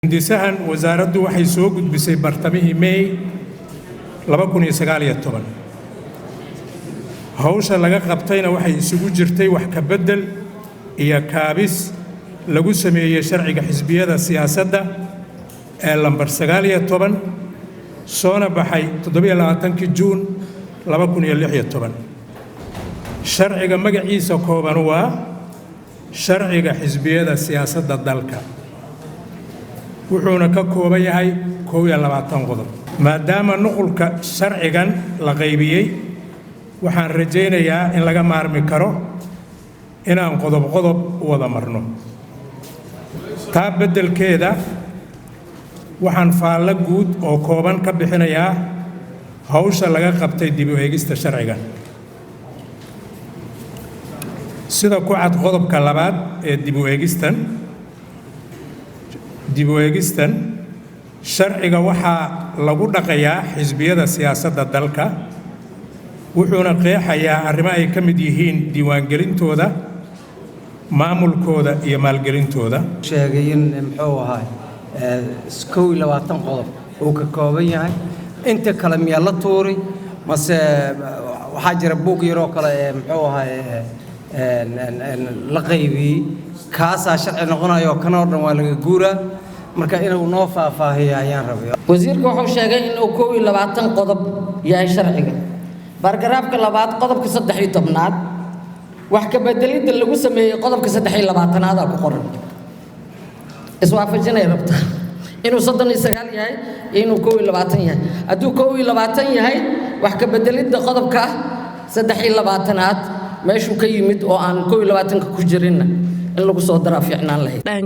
hindisahan wasaaraddu waxay soo gudbisay bartamihii May 2019. hawsha laga qabtayna waxay isugu jirtay wax ka bedel iyo kaabis lagu sameeyay sharciga xisbiyada siyaasadda ee lambar 19 soona baxay 27 Juun 2016. sharciga magaciisa kooban waa sharciga xisbiyada siyaasadda dalka, wuxuuna ka kooban yahay 22 qodob. maadaama nuqulka sharcigan la qaybiyay, waxaan rajaynayaa in laga maarmi karo inaan qodob u wada marno. taa beddelkeeda waxaan faallo guud oo kooban ka bixinayaa hawsha laga qabtay dib u eegista sharcigan. sida ku cad qodobka 2 ee dib u eegistan sharciga waxaa lagu dhaqayaa xisbiyada siyaasadda dalka, wuxuuna qeexayaa arrimo ay ka mid yihiin diiwaangelintooda, maamulkooda iyo maalgelintooda. sheegay in muxuu ahaa 22 qodob uu ka kooban yahay. inta kale miyaa la tuuray mase waxaa jira buug yar oo kale ee muxuu ahaa la qaybiyey kaasaa sharci noqonayo kan oo dhan waa laga guuraa. marka inuu noo faahfaahiyo ayaan rabaa. wasiirku wuxuu sheegay in uu 22 qodob yahay sharciga. bargaraafka 2 qodobka 13aad wax ka bedelida lagu sameeyay qodobka 13aad ku qoran. iswaafajinay rabta inuu 39 yahay inuu 22 yahay. hadduu 22 yahay wax ka bedelida qodobka 13aad meeshuu ka yimid oo aan 22 ku jirin in lagu soo daraa fiicnaan lahayd.